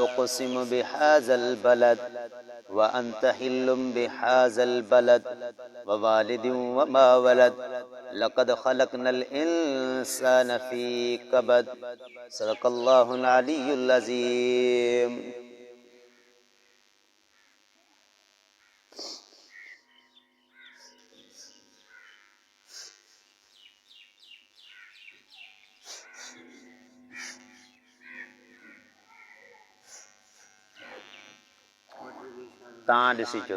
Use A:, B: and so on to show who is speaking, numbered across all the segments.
A: उक़सिम बिहाज़ल बलद व अंत हिल्लुम बिहाज़ल बलद व वालिदिन व मा वलद लक़द ख़लक़नल इंसान फ़ी कबद। सदक़ल्लाहुल अलियुल अज़ीम। तां ॾिसी चो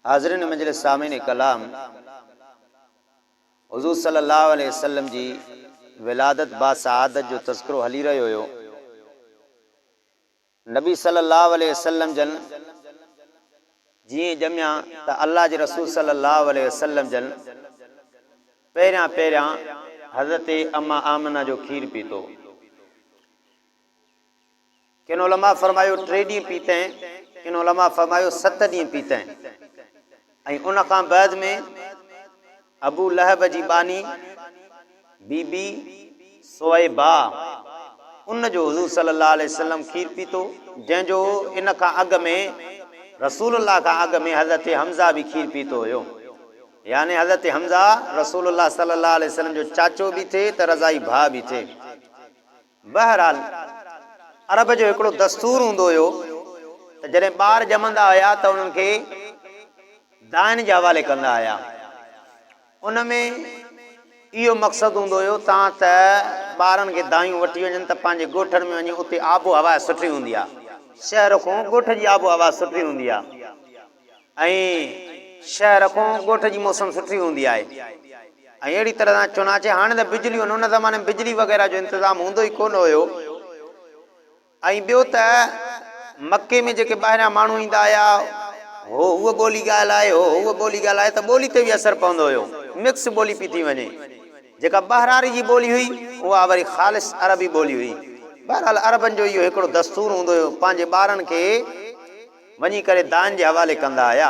A: हाज़िरिन मजलिस सामिन कलाम, हुज़ूर सल्लल्लाहु अलैहि वसल्लम जी विलादत बा सआदत जो तज़किरो हली रहियो हुयो। नबी सल्लल्लाहु अलैहि वसल्लम जन जीअं ॼमिया त अल्लाह जे रसूल सल्लल्लाहु अलैहि वसल्लम जन पहिरियां हज़रत अम्मा आमना जो खीर पीतो। किन उलमा फरमायो 3 ॾींहं पीतैं, किन उलमा फरमायो 7 ॾींहं पीतैं। ऐं उन खां बाद में अबू लहब जी बानी बीबी सुवैबा उन जो हुज़ूर सल्लल्लाहु अलैहि वसल्लम खीर पीतो, जंहिंजो इन खां अॻु में रसूलुल्लाह खां अॻु में हज़रत हमज़ा भी खीर पीतो हुयो। यानी हज़रत हमज़ा रसूलुल्लाह सल्लल्लाहु अलैहि वसल्लम जो चाचो भी थे त रज़ाई भाउ भी थे। बहरहाल अरब जो हिकिड़ो दस्तूर हूंदो हुयो त जॾहिं ॿार ॼमंदा हुया त उन्हनि खे दान जे हवाले कंदा हुया। उन में इहो मक़सदु हूंदो हुयो तव्हां त ॿारनि खे दायूं वठी वञनि त पंहिंजे ॻोठनि में वञी उते आबो हवा सुठी हूंदी आहे। शहर खां ॻोठ जी आबो हवा सुठी हूंदी आहे ऐं शहर खां ॻोठ जी मौसम सुठी हूंदी आहे। ऐं अहिड़ी तरह सां चुनाचे हाणे त बिजलियूं आहिनि, उन ज़माने में बिजली वग़ैरह जो इंतज़ाम हूंदो ई कोन हुयो। ऐं ॿियो त मके में जेके ॿाहिरियां माण्हू ईंदा हुया हो उहा ॿोली ॻाल्हाए, हो उहा ॿोली ॻाल्हाए त ॿोली ते बि असरु पवंदो हुयो। मिक्स ॿोली पई थी वञे। जेका ॿाहिरारी जी ॿोली हुई उहा वरी ख़ालिस अरबी ॿोली हुई। बहरहाल अरबनि जो इहो हिकिड़ो दस्तूर हूंदो हुयो, पंहिंजे ॿारनि खे वञी करे दान जे हवाले कंदा हुया।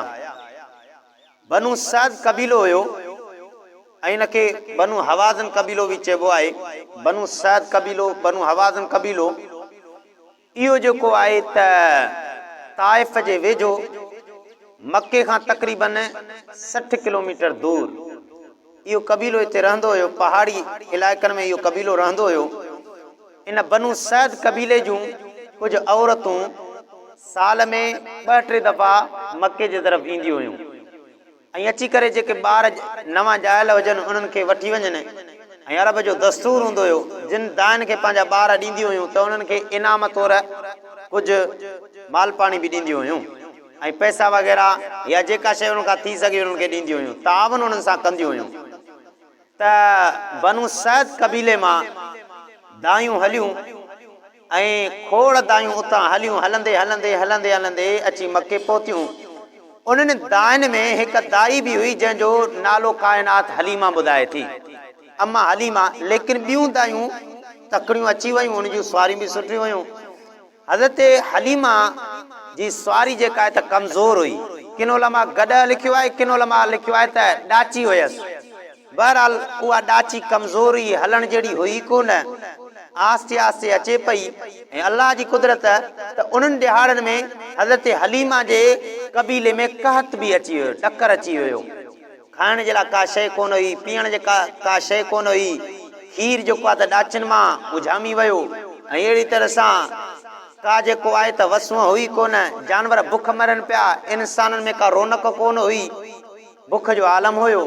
A: बनु सद कबीलो हुयो ऐं इनखे बनु हवाज़न कबीलो बि चइबो आहे। बनु सद कबीलो, बनु हवाज़न कबीलो इहो जेको आहे त ताइफ़ जे वेझो मके खां तक़रीबन 60 किलोमीटर दूर इहो कबीलो हिते रहंदो हुयो। पहाड़ी इलाइक़नि में इहो कबीलो रहंदो हुयो। इन बनु सद कबीले जूं कुझु औरतूं साल में 2-3 दफ़ा मके जे तरफ़ ईंदियूं हुयूं ऐं अची करे जेके ॿार नवां ॼायल हुजनि उन्हनि खे वठी वञनि। ऐं अरब जो दस्तूर हूंदो हुयो जिन दान खे पंहिंजा ॿार ॾींदियूं हुयूं त उन्हनि खे इनाम तौरु कुझु माल पाणी बि ॾींदियूं हुयूं ऐं पैसा वग़ैरह या जेका शइ उन्हनि खां थी सघे उन्हनि खे ॾींदियूं हुयूं, तावन उन्हनि सां कंदियूं हुयूं। त बनु सद कबीले मां दायूं हलियूं ऐं खोड़ दायूं उतां हलियूं, हलंदे हलंदे हलंदे हलंदे अची मके पहुतियूं। उन्हनि दाइन में हिकु दाई बि हुई जंहिंजो नालो काइनात हलीमा ॿुधाए थी, अम्मा हलीमा। लेकिन ॿियूं दायूं तकड़ियूं अची वयूं, उन जूं सुवारियूं बि सुठियूं हुयूं। हज़रत हलीमा जी सुवारी जेका आहे त कमज़ोर हुई। किन उलमा गॾ लिखियो आहे, किन उलमा लिखियो आहे त ॾाची हुयसि। बहरहाल उहा ॾाची कमज़ोर हुई, हलण जहिड़ी हुई कोन। आस्ते आस्ते अचे पई ऐं अल्लाह जी कुदरत त उन्हनि ॾिहाड़नि में हज़रत हलीमा जे कबीले में कहत बि अची वियो, टकर अची वियो। खाइण जे लाइ का शइ कोन हुई, पीअण जे का शइ कोन हुई। खीर जेको आहे त ॾाचिन मां उझामी वियो ऐं अहिड़ी तरह सां का जेको आहे त वसूं हुई कोन। जानवर बुख मरनि पिया, इंसाननि में का रौनक कोन हुई, बुख जो आलम हुयो।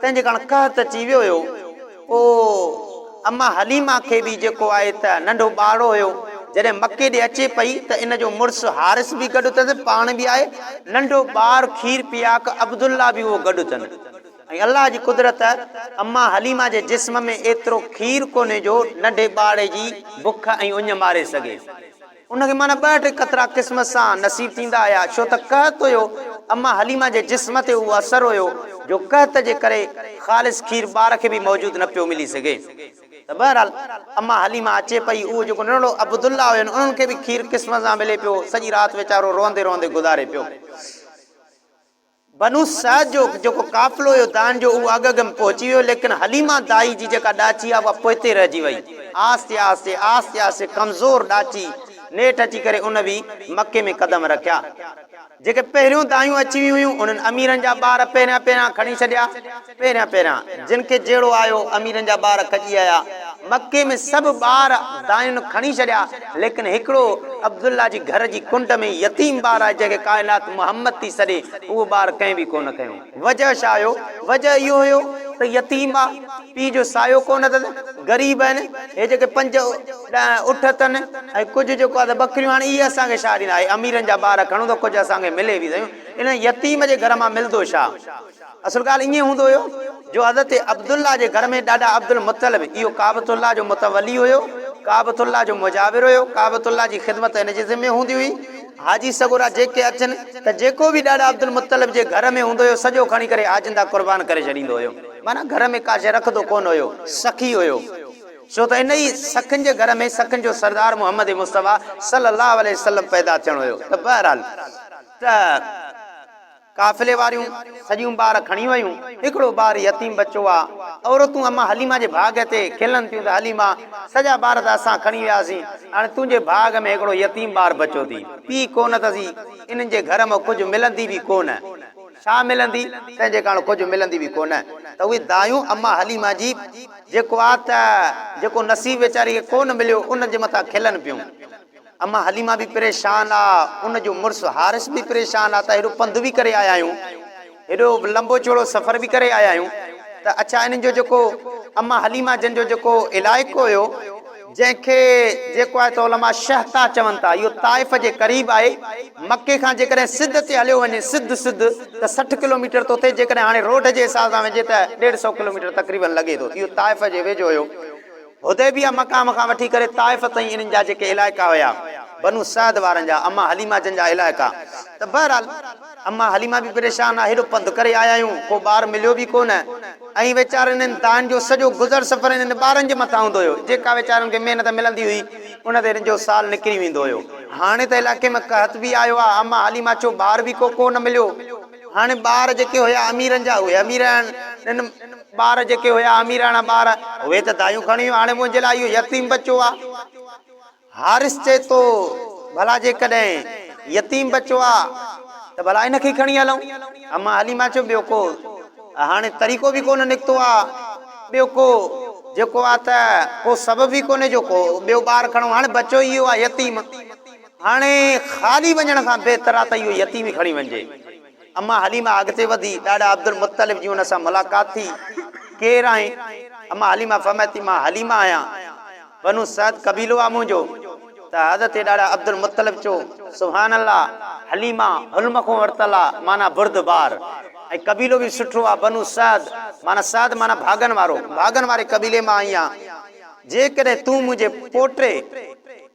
A: तंहिंजे कारण कहत अची वियो हुयो। ओ अम्मा हलीमा खे बि जेको आहे त नंढो ॿारो हुयो। जॾहिं मके ॾे अचे पई त इन जो मुड़ुसु हारिस बि गॾु अथसि, पाण बि आहे। नंढो ॿार खीर पियाक अब्दुल्ला बि उहो गॾु अथनि। ऐं अल्लाह जी कुदरत अम्मा हलीमा जे जिस्म में एतिरो खीर कोन्हे जो नंढे ॿार जी बुख ऐं उञ मारे सघे। उनखे माना 2-3 कतरा क़िस्मत सां नसीब थींदा हुया, छो त कहत हुयो। अम्मा हलीमा जे जिस्म ते उहो असर हुयो जो कहत जे करे ख़ालिस खीर ॿार खे बि मौजूदु न पियो मिली सघे। त बहरहाल अम्मा हलीमा अचे पई, उहो जेको नंढड़ो अब्दुल्ला हुयो उन्हनि खे बि खीर क़िस्म सां मिले पियो, सॼी राति वीचारो रोंदे रोंदे गुज़ारे पियो। बनु सअद जो जेको काफ़िलो हुयो दान जो उहो अॻ में पहुची वियो, लेकिन हलीमा दाई जी जेका ॾाची आहे उहा पोइते रहिजी वई। आस्ते आस्ते आस्ते आस्ते कमज़ोर ॾाची नेठि अची करे उन बि मके में क़दम रखिया। जेके पहिरियों दायूं अची वियूं हुयूं उन्हनि अमीरनि जा ॿार पहिरियां पहिरियां खणी छॾिया, पहिरियां पहिरियां जिन खे जहिड़ो आयो अमीरनि जा ॿार खॼी आया। मके में सभु ॿार दायुनि खणी छॾिया, लेकिन हिकिड़ो अब्दुल्ला जी घर जी कुंड में यतीम ॿार आहे जंहिंखे काइनात मोहम्मद थी सॾे, उहो ॿार कंहिं बि कोन खयो। वजह छा हुयो? वजह इहो हुयो त यतीम आहे, पीउ जो सायो कोन अथसि, ग़रीब आहिनि, हे जेके 5 उठ अथनि ऐं कुझु जेको आहे त बकरियूं, हाणे इहे असांखे छा ॾींदा? अमीरनि जा ॿार खणूं त कुझु असांखे मिले बि सयूं, इन यतीम जे घर मां मिलंदो छा? असुल ॻाल्हि ईअं हूंदो हुयो जो हज़रत अब्दुल्ला जे घर में ॾाॾा अब्दुल मुत्तलिब, इहो काबतुल्ला जो मुतवली हुयो, काबतुल्ला जो मुजाबिर हुयो, काबतुल्ला जी ख़िदमत हिन जे ज़िम्मे हूंदी हुई। हाजी सगुरा जेके अचनि त जेको बि ॾाॾा अब्दुल मुत्तलिब जे घर में हूंदो हुयो सॼो खणी करे आजिंदा कुर्बान करे छॾींदो हुयो। माना घर में का शइ रखंदो कोन हुयो, सखी हुयो। छो त इन ई सखियुनि जे घर में सखियुनि जो सरदार मोहम्मद मुस्तफ़ा सल्लल्लाहु अलैहि वसल्लम पैदा थियणो हुयो। त बहरहाल त काफ़िले वारियूं सॼियूं ॿार खणी वयूं, हिकिड़ो ॿार यतीम बचो आहे। औरतूं अम्मा हलीमा जे भाग ते खिलनि थियूं त हलीमा सॼा ॿार त असां खणी वियासीं, हाणे तुंहिंजे भाग में हिकिड़ो यतीम ॿार बचो थी, पीउ कोन अथसी, इन्हनि जे घर में कुझु मिलंदी बि कोन। छा मिलंदी? तंहिंजे कारण कुझु मिलंदी बि कोन। त उहे दायूं अम्मा हलीमा जी जेको आहे त जेको नसीब वीचारी खे कोन मिलियो उन जे मथां खिलनि पियूं। अम्मा हलीमा भी परेशान आ, उन जो मुर्स हारिस भी परेशान आ। त हेॾो पंधु भी करे आया आहियूं, हेॾो लंबो चौड़ो सफ़र भी करे आया आहियूं। त अच्छा इन्हनि जो जेको अम्मा हलीमा जन जो जेको इलाइक़ो हुयो जंहिंखे जेको आहे त उलमा शहता चवनि था, इहो ताइफ़ जे क़रीब आहे। मके खां जेकॾहिं सिध ते हलियो वञे, सिध त 60 किलोमीटर थो थिए, जेकॾहिं हाणे रोड जे हिसाब सां वञे त 150 किलोमीटर तक़रीबन लॻे थो। इहो ताइफ़ जे वेझो हुयो। हुदैबिया मक़ाम खां वठी करे ताइफ़ ताईं इन्हनि जा जेके इलाइक़ा हुया बनु सअद वारनि जा, अम्मा हलीमा जन जा इलाइक़ा। त बहरहाल अम्मा हलीमा भी परेशान आहे, हेॾो पंधु करे आया आहियूं, को ॿार मिलियो भी कोन। ऐं वीचारनि इन्हनि दान जो सॼो गुज़र सफ़र इन्हनि ॿारनि जे मथां हूंदो हुयो। जेका वीचारनि खे महिनत मिलंदी हुई उन ते हिननि जो साल निकिरी वेंदो हुयो। हाणे त इलाइक़े में कहत भी आयो आहे, अम्मा हलीमा चो ॿार भी को कोन मिलियो। हाणे ॿार जेके हुया अमीरनि जा उहे अमीर आहिनि, ॿार जेके हुया अमीराणा ॿार उहे त दायूं खणी वियूं। हाणे मुंहिंजे लाइ इहो यतीम बचो आहे। हारिस चए थो भला जेकॾहिं यतीम बचो आहे त भला इनखे खणी हलूं। अम्मा हलीमा चयो ॿियो को हाणे तरीक़ो भी कोन निकितो आहे, ॿियो को जेको आहे त को सबब भी कोन्हे जो को ॿियो ॿार खणूं। हाणे बचो इहो आहे यतीम, हाणे ख़ाली वञण खां बहितर आहे त इहो यतीम ई खणी वञिजे। अम्मा हलीमा अॻिते वधी, ॾाॾा अब्दुल मुत्तलिब जी हुन सां मुलाक़ात थी। केरु आहे? अम्मा हलीमा फरमाए थी मां हलीमा आहियां, बनु सअद कबीलो आहे मुंहिंजो। त हज़रत ॾाॾा अब्दुल मुत्तलिब चयो सुभान अल्लाह, हलीमा हुल्म खां वरितल आहे, माना बुर्दबार, ऐं कबीलो भी सुठो आहे बनु सअद, माना सअद माना भागन वारो, भागन वारे कबीले मां आई आहियां। जेकॾहिं तूं मुंहिंजे पोटे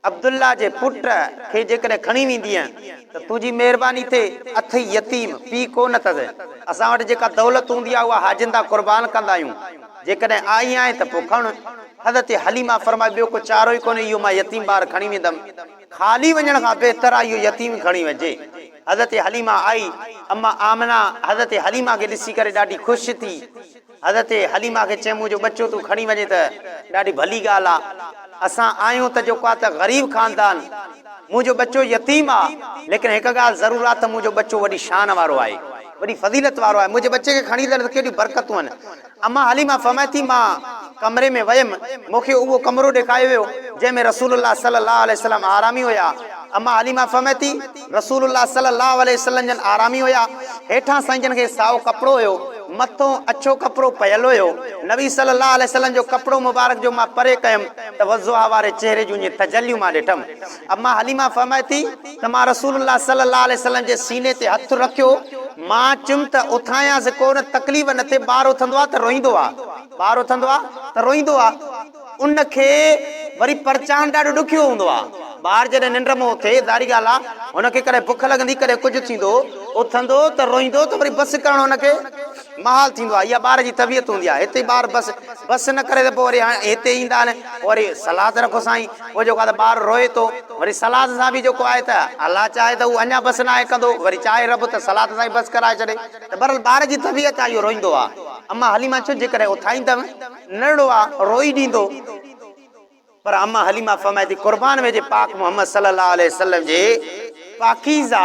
A: अब्दुल्ला जे पुट खे जेकॾहिं खणी वेंदी त तुंहिंजी महिरबानी थिए। अथई यतीम, पीउ कोन अथसि, असां वटि जेका दौलत हूंदी आहे उहा हाजिंदा कुर्बान कंदा आहियूं, जेकॾहिं आई आहे त पोइ खण। हज़रत हलीमा फरमाए ॿियो को चारो ई कोन्हे, इहो मां यतीम ॿार खणी वेंदमि, ख़ाली वञण खां बहितर आहे इहो यतीम खणी वञे। हज़रत हलीमा आई, अम्मा आमना हज़रत हलीमा खे ॾिसी करे ॾाढी ख़ुशि थी। हज़रत हलीमा खे चए मुंहिंजो बच्चो तूं खणी वञे त ॾाढी भली ॻाल्हि आहे। असां आहियूं त जेको आहे त ग़रीब ख़ानदान, मुंहिंजो बच्चो यतीम आहे, लेकिन हिकु ॻाल्हि ज़रूरु आहे त मुंहिंजो बच्चो वॾी शान वारो आहे, वॾी फज़ीलत वारो आहे, मुंहिंजे बच्चे खे खणी वञे त केॾियूं बरकतूं आहिनि। अम्मा हलीमा फरमाए थी मां कमरे में वयमि, मूंखे उहो कमरो ॾेखारियो वियो जंहिंमें रसूलुल्लाह सल्लल्लाहु अलैहि वसल्लम आरामी हुया। अम्मा हलीमा फरमाए थी रसूलुल्लाह सल्लल्लाहु अलैहि वसल्लम जन आरामी हुया, हेठां साईं जन खे साओ कपिड़ो हुयो, मथों अछो कपिड़ो पयल हुयो। नबी सल्लल्लाहु अलैहि वसल्लम जो कपिड़ो मुबारक जो मां परे कयमि त वज़ुहा वारे चेहरे जूं तजलियूं मां ॾिठमि। अम्मा हलीमा फरमाए थी त मां रसूलुल्लाह सल्लल्लाहु अलैहि वसल्लम जे सीने ते हथु रखियो, मां चुम त उथायांसि कोन, तकलीफ़ न थिए। ॿार उथंदो आहे त रोईंदो आहे, ॿार उथंदो आहे त रोईंदो आहे, उनखे वरी परचान ॾाढो ॾुखियो हूंदो आहे। ॿार जॾहिं निंड में उथे, दारी ॻाल्हि आहे, हुनखे कॾहिं बुख लॻंदी, कॾहिं कुझु थींदो, उथंदो त रोईंदो त वरी बसि करणो हुनखे। माहौल थींदो आहे, इहा ॿार जी तबियत हूंदी आहे। हिते ॿार बस न करे त पोइ वरी हाणे हिते ईंदा आहिनि, वरी सलाद रखो साईं, पोइ जेको आहे त ॿार रोए थो, वरी सलाद सां बि जेको आहे त अलाह चाहे त उहो अञा बस न आहे कंदो, वरी चाहे रब त सलाद सां ई बस कराए छॾे, त बरल ॿार जी तबियत आहे इहो रोईंदो आहे। अम्मा हलीमा छो जेकॾहिं उथाईंदमि नंढड़ो आहे रोई ॾींदो, पर अम्मा हलीमा फरमाए थी कुर्बान वेझे पाक मोहम्मद सल्लल्लाहु अलैहि वसल्लम जे पाकीज़ा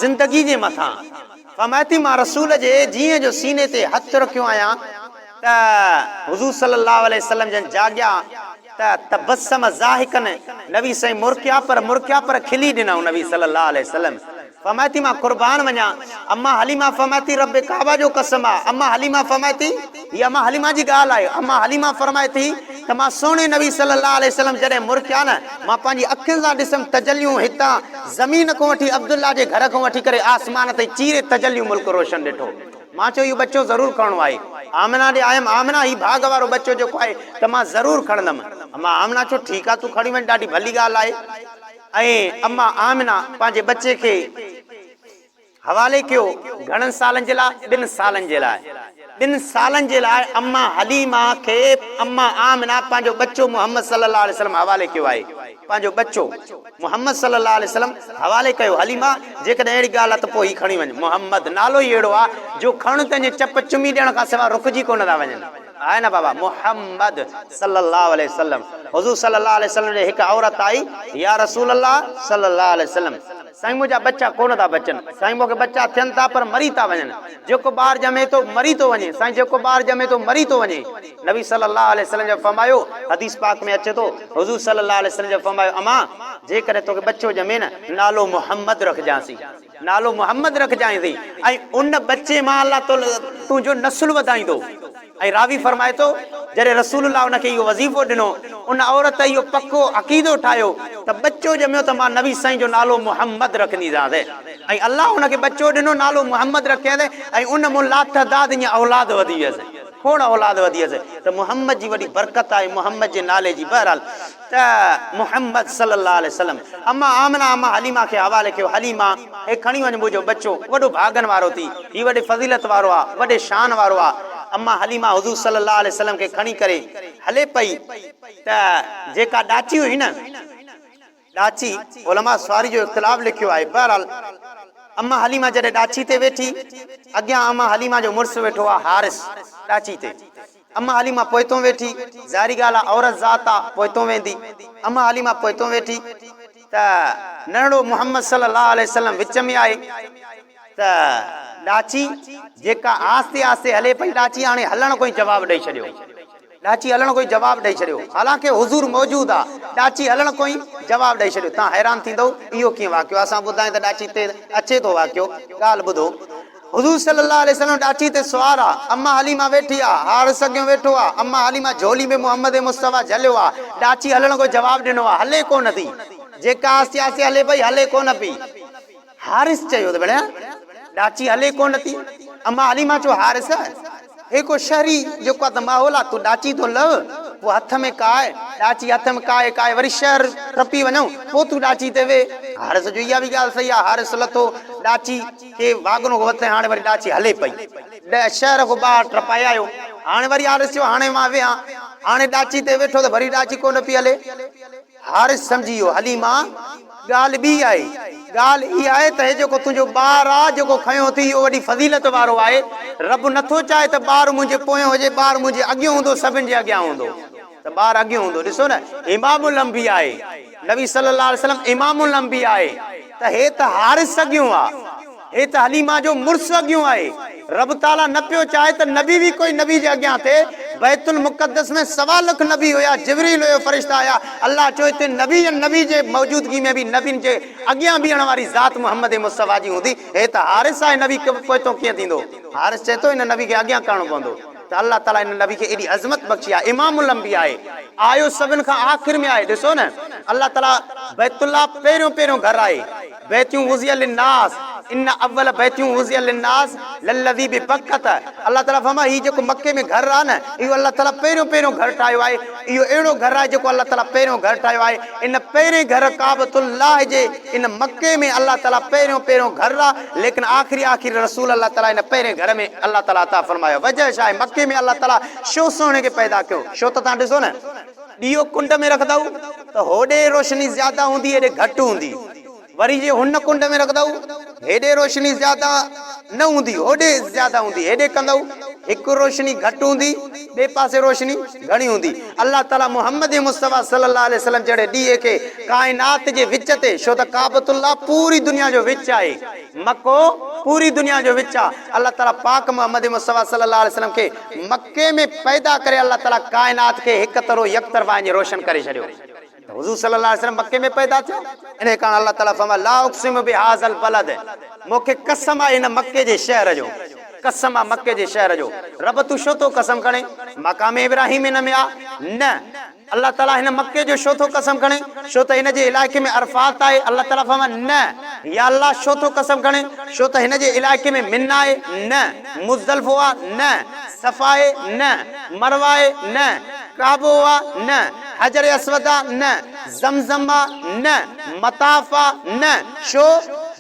A: ज़िंदगी जे मथां फरमाए थी मां रसूल जे जीअं जो सीने ते हथ रखियो आहियां त हुज़ूर सल्लल्लाहु अलैहि वसल्लम जन जाॻिया त तबस्सम ज़ाहिकन, नबी साईं मुरकिया पर खिली ॾिनऊं नबी सल्लल्लाहु अलैहि वसल्लम। फरमाए थी मां कुर्बान वञा। अम्मा हलीमा फरमाए थी रब काबा जो कसम आहे। अम्मा हलीमा फरमाए थी, हीअ अम्मा हलीमा जी ॻाल्हि आहे। अम्मा हलीमा फरमाए थी त मां सोने नबी सल्लल्लाहु अलैहि वसल्लम जॾहिं मुरकिया न, मां पंहिंजी अखियुनि सां ॾिसमि तजलियूं हितां ज़मीन खां वठी अब्दुल्ला जे घर खां वठी करे आसमान ताईं चीरे तजलियूं मुल्क रोशन ॾिठो। मां चयो इहो बच्चो ज़रूरु खणणो आहे। आमिना ॾे आयमि, आमिना ही भाग वारो बच्चो जेको आहे त मां ज़रूरु खणंदमि। अम्मा आमिना चयो ठीकु आहे, तूं खणी वञ, ॾाढी भली ॻाल्हि आहे। ऐं अम्मा आमिना पंहिंजे बच्चे खे हवाले कयो घणनि सालनि जे लाइ, 2 सालनि जे लाइ। 2 सालनि जे लाइ अम्मा हलीमा खे अम्मा आमिना पंहिंजो बच्चो मोहम्मद सल्लल्लाहु अलैहि वसल्लम हवाले कयो आहे। पंहिंजो बच्चो मोहम्मद सल्लल्लाहु अलैहि वसल्लम हवाले कयो। हलीमा जेकॾहिं अहिड़ी ॻाल्हि आहे त पोइ ही खणी वञ। मोहम्मद नालो ई अहिड़ो आहे जो खण तंहिंजे चप चुमी ॾियण खां सवाइ रुकिजी कोन था वञनि, आहे न बाबा। मोहम्मद सल्लल्लाहु अलैहि वसल्लम, हुज़ूर सल्लल्लाहु अलैहि वसल्लम जे हिकु औरत आई, या रसूल अल्लाह सल्लल्लाहु अलैहि वसल्लम, साईं मुंहिंजा बच्चा कोन था बचनि, साईं मूंखे बच्चा थियनि था पर मरी था वञनि, जेको ॿार ॼमे थो मरी थो वञे, साईं जेको ॿार ॼमे थो मरी थो वञे। नबी सल्लल्लाहु अलैहि वसल्लम जो फरमायो, हदीस पाक में अचे थो, हुज़ूर सल्लल्लाहु अलैहि वसल्लम जो फरमायो, अम्मा जेकॾहिं तोखे बच्चो ॼमे न, नालो मोहम्मद रखजांसीं, नालो मोहम्मद रखजांसीं, ऐं उन बच्चे मां अल्लाह तुंहिंजो नस्ल वधाईंदो। ऐं रावी फरमाए थो जॾहिं रसूलुल्लाह उनखे इहो वज़ीफ़ो ॾिनो, उन औरत इहो पको अक़ीदो ठाहियो त बच्चो ॼमियो त मां नबी साईं जो नालो मोहम्मद रखंदीसांसि। ऐं अल्लाह उनखे बच्चो ॾिनो, नालो मोहम्मद रखियसि, ऐं उन मूं लातदाद ईअं औलाद वधी वियसि, खोड़ औलाद वधी वियसि। त मोहम्मद जी वॾी बरकत आहे मोहम्मद जे नाले जी। बहरहाल त मोहम्मद सल्लल्लाहु अलैहि वसल्लम अम्मा आमिना अम्मा हलीमा खे हवाले कयो, हलीमा हे खणी वञ मुंहिंजो बच्चो, वॾो भागन वारो थी, हीउ वॾे फज़ीलत वारो आहे, वॾे शान वारो आहे। अम्मा हलीमा हुज़ूर सल्लल्लाहु अलैहि वसल्लम खे खणी करे हले पई त जेका ॾाची हुई न, ॾाची उलमा सवारी जो इख़्तिलाफ़ लिखियो आहे। बहरहाल अम्मा हलीमा जॾहिं ॾाची ते वेठी, अॻियां अम्मा हलीमा जो मुड़ुसु वेठो आहे हारिस ॾाची ते, अम्मा हलीमा पोइतों वेठी, ज़ाहिरी ॻाल्हि आहे औरत ज़ात आहे पोइतों वेंदी, अम्मा हलीमा पोइतों वेठी त नंढड़ो मोहम्मद सल्लल्लाहु अलैहि वसल्लम विच में आहे। त ॾाची जेका आस्ते आस्ते हले पई, ॾाची हाणे हलण कोई जवाबु ॾेई छॾियो, ॾाची हलण कोई जवाबु ॾेई छॾियो, हालांकि हुज़ूर मौजूदु आहे, ॾाची हलण कोई जवाबु ॾेई छॾियो। तव्हां हैरान थींदव इहो कीअं वाक़ियो, असां ॿुधायूं त ॾाची ते अचे थो वाक़ियो। ॻाल्हि ॿुधो, हुज़ूर सल्लल्लाहु अलैहि वसल्लम ॾाची ते सुवार आहे, अम्मा हलीमा वेठी आहे, हारिस अॻियां वेठो आहे, अम्मा हलीमा झोली में मोहम्मद मुस्तफ़ा झलियो आहे, ॾाची हलण कोई जवाबु ॾिनो आहे, हले कोन थी, जेका आस्ते आस्ते हले पई हले कोन पई। हारिस चयो त भेण ॾाची हले कोन थी, अम्मा हलीमा चयो हारिस हे को शहरी जेको आहे त माहौल आहे, तूं ॾाची तो लव, पोइ हथ में काए, ॾाची हथ में काए वरी शहर टपी वञूं, पोइ तूं ॾाची ते वे। हारिस जो इहा बि ॻाल्हि सही आहे, हारिस लथो ॾाची खे वागनो वरिते, हाणे वरी ॾाची हले पई, शहर खां ॿाहिरि टपाए आयो, हाणे वरी हारिस चयो हाणे मां वेहां, हाणे ॾाची ते वेठो त वरी ॾाची कोन पई हले। हारिस सम्झी वियो हलीमा ॻाल्हि ॿी आहे, ॻाल्हि इहा आहे त हे जेको तुंहिंजो ॿारु आहे जेको खयो थी इहो वॾी फज़ीलत वारो आहे, रब नथो चाहे त ॿारु मुंहिंजे पोयां हुजे, ॿारु मुंहिंजे अॻियां हूंदो, सभिनि जे अॻियां हूंदो, त ॿारु अॻियां हूंदो। ॾिसो न इमामुल अंबिया आहे, नबी सल्लल्लाहु अलैहि वसल्लम इमामुल अंबिया आहे, त हे त हारिस अॻियां आहे, हे त हलीमा जो मुड़ुसु अॻियां आहे। रब ताला न पियो चाहे त नबी बि कोई नबी जे अॻियां थिए। बैतुल मुक़द्दस में 1.25 लाख नबी हुया, जिब्रील हुयो, फरिश्ता आया, अल्लाह चयो हिते नबी जे मौजूदगी में बि नबीन जे अॻियां बीहण वारी ज़ात मोहम्मद मुस्तफ़ा जी हूंदी। हे त हारिस आहे, नबी पोइतों कीअं थींदो? हारिस चए थो हिन नबी खे अॻियां करणो पवंदो, त अल्लाह ताला हिन नबी खे एॾी अज़मत बख़्शी आहे, इमामुल अंबिया आहे, आयो सभिनि खां आख़िर में आहे। ॾिसो न अल्लाह ताला बैतुल्लाह पहिरियों घर आहे, बैतियूं वुज़ियल लिन्नास, इन अव्वल बैतियूं उज़िया लिन्नास लल्लज़ी बिबक्कत। अल्लाह ताला फरमा ही जेको मक्के में घर आहे न इहो अल्लाह ताला पहिरियों घर ठाहियो आहे। इहो अहिड़ो घर आहे जेको अल्लाह ताला पहिरियों घर ठाहियो आहे। इन पहिरें घर काबतुल्लाह जे इन मक्के में अल्लाह ताला पहिरियों घर आहे, लेकिन आखिरी रसूल अल्लाह ताला इन पहिरें घर में अल्लाह ताला अता फरमायो। वजह छा आहे? मक्के में अल्लाह ताला छो सोने खे पैदा कयो? छो त तव्हां ॾिसो न ॾीओ कुंड में रखंदव त होॾे रोशनी ज्यादा हूंदी, हेॾे घटि हूंदी। वरी जे हुन कुंड में रखंदव हेॾे रोशनी ज्यादा न हूंदी, होॾे ज्यादा हूंदी। हेॾे कंदव हिकु रोशनी घटि हूंदी, ॿिए पासे रोशनी घणी हूंदी। अल्लाह ताला मुहम्मद मुस्तफ़ा सल्लल्लाहु अलैहि वसल्लम जहिड़े ॾींहं खे काइनात जे विच ते, छो त काबतुल्लाह पूरी दुनिया जो विच आहे, मक्को पूरी दुनिया जो विच आहे। अल्लाह ताला पाक मुहम्मद मुस्तफ़ा सल्लल्लाहु अलैहि वसल्लम खे मक्के में पैदा करे अल्लाह ताला काइनात खे हिकु तरह यकतरफ़ा रोशन करे छॾियो। हुज़ूर सल्लल्लाहु अलैहि वसल्लम मक्के में पैदा थियो। इन कारण अल्लाह ताला फरमा ला उक़सिमु बिहाज़ल बलद, मूंखे कसम आहे इन मक्के जे शहर जो, कसम आहे मक्के जे शहर जो। रब तू छो थो कसम खणे? मक़ाम इब्राहिम हिन में आहे न? अल्लाह ताला हिन मक्के जो छो थो कसम खणे? छो त हिन जे इलाइक़े में अरफात आहे। अल्लाह ताला फरमा न। या अल्लाह छो थो कसम खणे? छो त हिन जे इलाइक़े में मिना आहे न, मुज़दलिफ़ो आहे न, सफ़ा आहे न, मरवा आहे न, काबो आहे न, हजर अस्वद आहे न, ज़मज़म आहे न, मताफ़ आहे न। छो?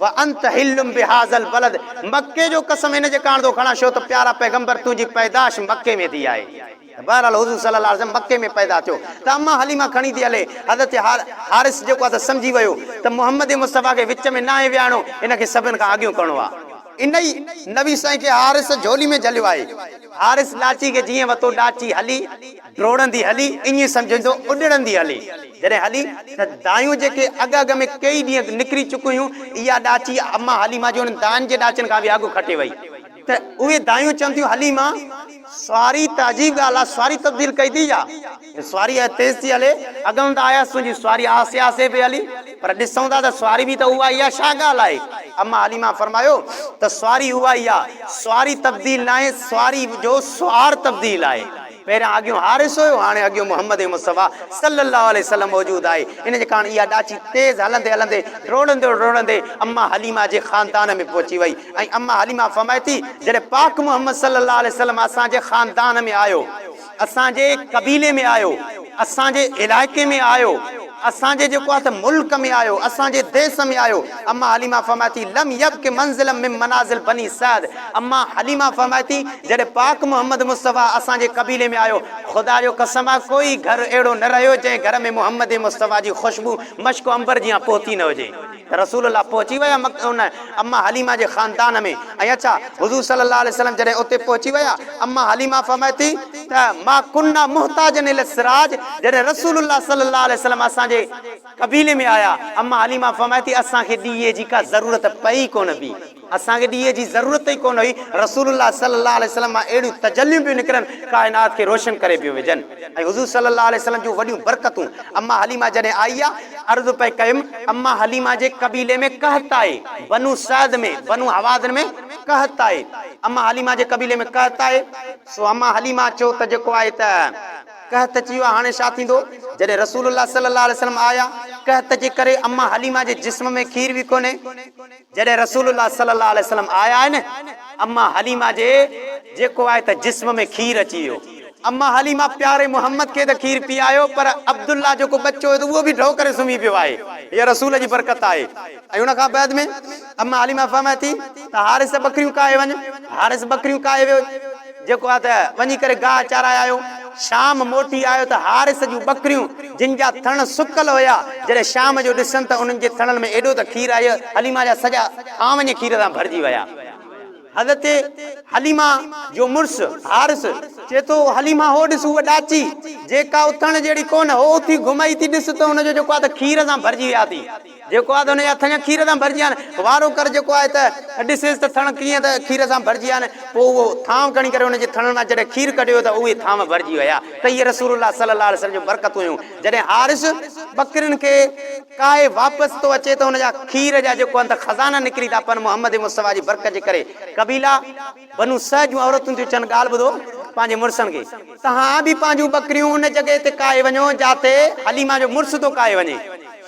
A: व अंत हिल्लुम बिहाज़ल बलद, मक्के जो कसम हिन जे कारण थो खणा, छो त प्यारा पैगंबर तुंहिंजी पैदाश मक्के में थी आहे। बहरहाल हुज़ूर सल्लल्लाहु अलैहि वसल्लम मक्के में पैदा थियो त अम्मा हलीमा खणी थी हले। हज़रत हारिस जेको आहे त सम्झी वियो त मुहम्मद मुस्तफ़ा खे विच में न आहे विहारणो, इनखे सभिनि खां अॻियो करिणो आहे। इन ई नबी साईं खे हारिस झोली में झलियो आहे। हारिस लाची खे जीअं वतो डाची हली ड्रोड़ंदी हली, ईअं सम्झंदो उॾड़ंदी हली। जॾहिं हली त दायूं जेके अॻ में कई ॾींहं निकिरी चुकियूं, इहा डाची अम्मा हलीमा जो दान जे डाचनि खां बि अॻु खटे वई। त उहे दायूं चवनि थियूं हलीमा सवारी त अजीब ॻाल्हि आहे, सवारी तब्दील कई थी या सवारी तेज़ थी हले? अॻु त आयासीं तुंहिंजी सवारी आसे आसे पई हली, पर ॾिसूं था त सवारी बि त उहा ई आहे, छा ॻाल्हि आहे? अम्मा हलीमा फरमायो त सवारी उहा ई आहे, सवारी तब्दील न आहे, सवारी जो सुवार तब्दील आहे। पहिरियां अॻियो हारिस हुयो, हाणे अॻियो मुहम्मद मुस्तफ़ा सल्लल्लाहु अलैहि वसल्लम मौजूद आहे। इन जे कारण इहा डाची तेज़ हलंदे हलंदे ड्रोड़ंदे अम्मा हलीमा जे ख़ानदान में पहुची वई। ऐं अम्मा हलीमा फरमाए थी जॾहिं पाक मुहम्मद सल्लल्लाहु अलैहि वसल्लम असांजे ख़ानदान में आयो, असांजे कबीले में आयो, असांजे इलाइक़े में आयो, असांजे जेको आहे त मुल्क में आयो, असांजे देश में आयो। अम्मा हलीमा फरमाए थी लम यब्क मंज़िलम मिन मनाज़िल बनी सअद। अम्मा हलीमा फरमाए थी जॾहिं पाक मुहम्मद मुस्तफ़ा असांजे कबीले में आयो, ख़ुदा जो कसम आहे कोई घर अहिड़ो न रहियो जंहिं घर में मुहम्मद मुस्तफ़ा जी ख़ुशबू मश्क अंबर जी पहुती न हुजे। रसूलुल्लाह पहुची विया उन अम्मा हलीमा जे ख़ानदान में। ऐं अच्छा हुज़ूर सल्लल्लाहु अलैहि वसल्लम जॾहिं उते पहुची विया, अम्मा हलीमा फरमाए थी त मां कुन्ना मुहताजन इल सिराज, जॾहिं रसूलुल्लाह सल्लल्लाहु अलैहि वसल्लम असांजे कबीले में आया, अम्मा हलीमा फरमाए थी असांखे ॾीए जी का ज़रूरत पई कोन बि, असांखे ॾीए जी ज़रूरत ई कोन हुई। रसूलुल्लाह सल्लल्लाहु अलैहि वसल्लम मां अहिड़ियूं तजलियूं पियूं निकिरनि, काइनात खे रोशन करे पियो विझनि। ऐं हुज़ूर सल्लल्लाहु अलैहि वसल्लम जूं वॾियूं बरकतूं अम्मा हलीमा जॾहिं आई आहे, अर्ज़ु पई कयुमि अम्मा हलीमा जे कबीले में कहत आहे, बनु सअद में, बनु हवाज़िन में कहत आहे। अम्मा हलीमा जे कबीले में कहत आहे, सो अम्मा हलीमा चयो त जेको आहे त कहत अची वियो। हाणे छा थींदो? जॾहिं रसूलुल्लाह सल्लल्लाहु अलैहि वसल्लम आया, कहत जे करे अम्मा हलीमा जे जिस्म में खीर बि कोन्हे। जॾहिं रसूलुल्लाह सल्लल्लाहु अलैहि वसल्लम आया आहिनि, अम्मा हलीमा जे जेको आहे त जिस्म में खीर अची वियो। अम्मा हलीमा प्यारे मोहम्मद खे त खीर पीआयो, पर अब्दुल्ला जेको बच्चो हुयो त उहो बि ढो करे सुम्ही पियो आहे। इहा रसूल जी बरकत आहे। ऐं उन खां बाद में अम्मा हलीमा फरमाए थी त हारिस बकरियूं काए वञ। हारिस बकरियूं काए वियो, जेको आहे त वञी करे गाह चाराए आयो। शाम मोटी आयो त हारिस जूं बकरियूं जिन जा थण सुकल हुया, जॾहिं शाम जो ॾिसनि त उन्हनि जे थणनि में एॾो त खीर आयो, हलीमा जा सॼा थां वञे खीर सां भरिजी विया। हज़रत हलीमा जो मुड़ुस हारिस चए थो हलीमा हो ॾिस उहा डाची जेका उथण जहिड़ी कोन, हो उथी घुमाई थी, ॾिस त हुनजो जेको आहे त खीर सां भरिजी विया थी, जेको आहे त हुनजा थण खीर सां भरिजी विया आहिनि। वारो कर जेको आहे त ॾिसेसि त थण कीअं त खीर सां भरिजी विया आहिनि। पोइ उहो थांव खणी करे हुनजे थणनि मां जॾहिं खीर कढियो त उहे थांव भरिजी विया। त इहे रसूलुल्लाह सल्लल्लाहु अलैहि वसल्लम जूं बरकतूं हुयूं। जॾहिं हारिस बकरियुनि खे काए वापसि थो अचे त हुनजा खीर जा जेको आहे त खज़ाना निकिरी था पवनि मुहम्मद मुस्तफ़ा जी बरकत जे करे। कबीला बनु सअद जूं औरतूं थियूं चवनि ॻाल्हि ॿुधो पंहिंजे मुड़ुसनि खे, तव्हां बि पंहिंजूं बकरियूं उन जॻह ते काए वञो जाते हलीमा जो मुड़ुस थो काए वञे।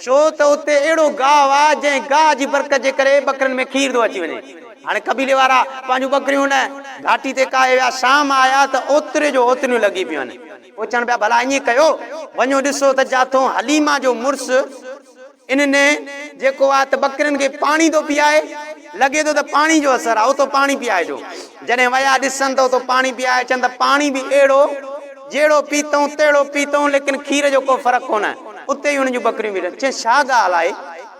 A: छो त उते अहिड़ो गाहु आहे जंहिं गाह जी बरकत जे करे बकरनि में खीर थो अची वञे। हाणे कबीले वारा पंहिंजूं बकरियूं न घाटी ते काए विया, शाम आया त ओतिरे जो ओतिरियूं लॻी पियूं आहिनि। पुछनि पिया भला ईअं कयो, वञो ॾिसो त जाथो हलीमा जो मुड़ुसु इन्हनि जेको आहे त बकरियुनि खे पाणी थो पीआए, लॻे थो त पाणी जो असरु आहे, उतो पाणी पीआइजो। जॾहिं विया ॾिसनि त उतो पाणी पीआए, चवनि त पाणी बि अहिड़ो जहिड़ो पीतऊं तहिड़ो पीतऊं, लेकिन खीर जो को फ़र्क़ु कोन। उते ई हुननि जूं बकरियूं बि चए छा ॻाल्हि आहे।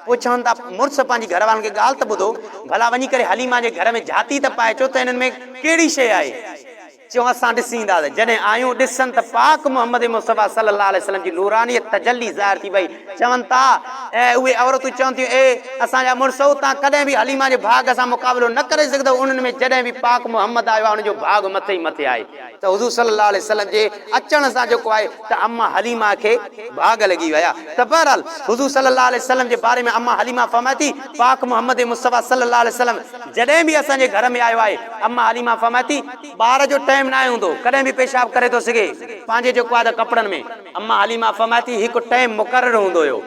A: पोइ चवनि था मुड़ुसु पंहिंजी घर वारनि खे ॻाल्हि त ॿुधो, भला वञी करे हलीमा जे घर में जाती त पाए अचो त हिननि में कहिड़ी शइ आहे। चयो असां ॾिसी ईंदासीं। जॾहिं आयूं ॾिसनि त पाक मुहम्मद मुस्तफ़ा सल्लल्लाहु अलैहि वसल्लम जी नूरानियत तजल्ली ज़ाहिर थी वई। चवनि था ऐं उहे औरतूं चवनि थियूं ए असांजा मुड़ुसु तव्हां कॾहिं बि हलीमा जे भाग सां मुक़ाबिलो न करे सघंदव। उन्हनि में जॾहिं बि पाक मुहम्मद आयो आहे उनजो भाग मथे ई मथे आहे। त हुज़ूर सल्लल्लाहु अलैहि वसल्लम जे अचण सां जेको आहे त अम्मा हलीमा खे भाग लॻी विया। त बहरहाल हुज़ूर सल्लल्लाहु अलैहि वसल्लम जे बारे में अम्मा हलीमा फरमाए थी पाक मुहम्मद मुस्तफ़ा सल्लल्लाहु अलैहि वसल्लम जॾहिं बि असांजे घर में आयो आहे, अम्मा हलीमा फरमाए थी ॿार जो टाइम न आहे हूंदो, कॾहिं बि पेशाब करे थो सघे पंहिंजे जेको आहे त कपिड़नि में। अम्मा हलीमा फरमाए थी हिकु टाइम मुक़ररु हूंदो हुयो,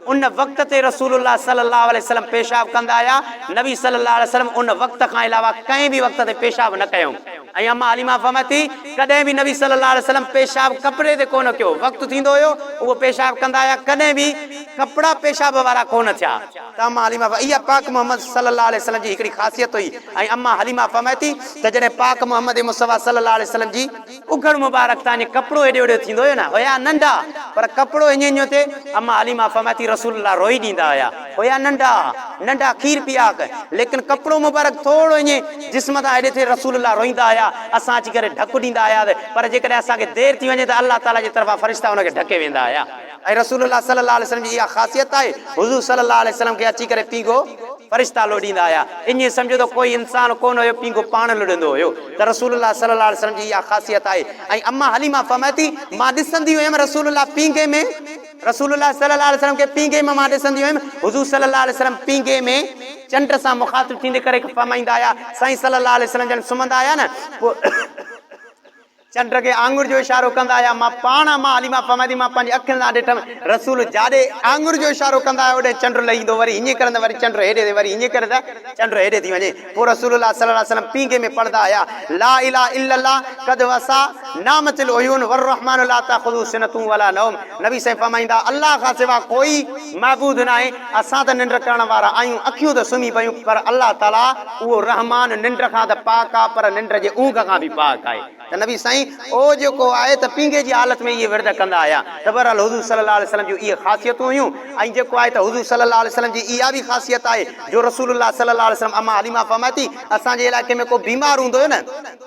A: उन वक़्त ते रसूलुल्लाह सल्लल्लाहु अलैहि वसल्लम पेशाब कंदा आया। नबी सल्लल्लाहु अलैहि वसल्लम उन वक़्त खां अलावा कंहिं बि वक़्त ते पेशाब न कयूं। ऐं अम्मा हलीमा फरमाए थी कॾहिं बि नबी सल्लल्लाहु अलैहि वसल्लम पेशाब कपिड़े ते कोन कयो। वक़्तु थींदो हुयो उहो पेशाब कंदा आया, कॾहिं बि कपिड़ा पेशाब वारा कोन थिया। त अम्मा हलीमा इहा पाक मोहम्मद सल्लल्लाहु अलैहि वसल्लम जी हिकिड़ी ख़ासियत हुई। ऐं अम्मा हलीमा फरमाए थी त जॾहिं पाक मोहम्मद मुस्तफ़ा सल्लल्लाहु अलैहि वसल्लम जी उघड़ मुबारक तां कपिड़ो हेॾे होॾे थींदो हुयो न, हुया नंढा पर कपिड़ो ईअं थिए। अम्मा हलीमा फरमाए थी रसूलुल्लाह रोई ॾींदा हुया नंढा नंढा खीर पियाक, लेकिन कपिड़ो मुबारक थोरो ईअं जिस्म तां हेॾे थिए रसूलुल्लाह रोईंदा हुया। असां अची करे ढकु ॾींदा हुयासीं, पर जेकॾहिं असांखे देरि थी वञे त अल्लाह ताला जे तरफ़ां फ़रिश्ता हुनखे ढके वेंदा हुया। ऐं रसूलुल्लाह सल्लल्लाहु अलैहि वसल्लम जी इहा ख़ासियत आहे, हुज़ूर सल्लल्लाहु अलैहि वसल्लम खे अची करे पींघो फ़रिश्ता लोॾींदा हुया। ईअं सम्झो त कोई इंसान कोन हुयो, पींघो पाण लोॾंदो हुयो। त रसूलुल्लाह सल्लल्लाहु अलैहि वसल्लम जी इहा ख़ासियत आहे। ऐं अम्मा हलीमा फरमाए थी मां ॾिसंदी हुयमि रसूलुल्लाह पींघे में, रसूलुल्लाह सल्लल्लाहु अलैहि वसल्लम खे पींघे में मां ॾिसंदी हुयमि। हुज़ूर सल्लल्लाहु अलैहि वसल्लम पींघे में चंड सां मुखातिब थींदे करे फरमाईंदा हुया। साईं सल्लल्लाहु अलैहि वसल्लम जन सुम्हंदा हुया न, पोइ चंड खे आंगुर जो इशारो कंदा हुया। मां पाण मां हलीमा फरमाए थी मां पंहिंजी अखियुनि सां ॾिठमि रसूल जाॾे आंगुर जो इशारो कंदा हुया ओॾे चंड लही ईंदो, वरी हीअं करंदा वरी चंड हेॾे थिए, वरी हीअं करे त चंड हेॾे थी वञे। पोइ रसूलुल्लाह सल्लल्लाहु अलैहि वसल्लम पींघे में पढ़ंदा हुया ला इलाहा इल्लल्लाह कद वसा नामतिल उयून वररहमान ला ताख़ुदु सिनतु वला नौम। नबी साईं फरमाईंदा अल्लाह खां सिवा कोई महबूद न आहे। असां त निंड करण वारा आहियूं, अखियूं त सुम्ही पयूं, पर अल्लाह ताला उहो रहमान निंड खां त पाक आहे, पर निंड जे ऊंघ खां बि पाक आहे। त नबी साईं ओ जेको आहे त पींघे जी हालत में इहे विर्द कंदा हुया। त बहरहाल हुज़ूर सल्लल्लाहु अलैहि वसल्लम जूं इहे ख़ासियतूं हुयूं। ऐं जेको आहे त हुज़ूर सल्लल्लाहु अलैहि वसल्लम जी इहा बि ख़ासियत आहे जो रसूलुल्लाह सल्लल्लाहु अलैहि वसल्लम अम्मा हलीमा फरमाए थी असांजे इलाइक़े में को बीमार हूंदो हुयो न,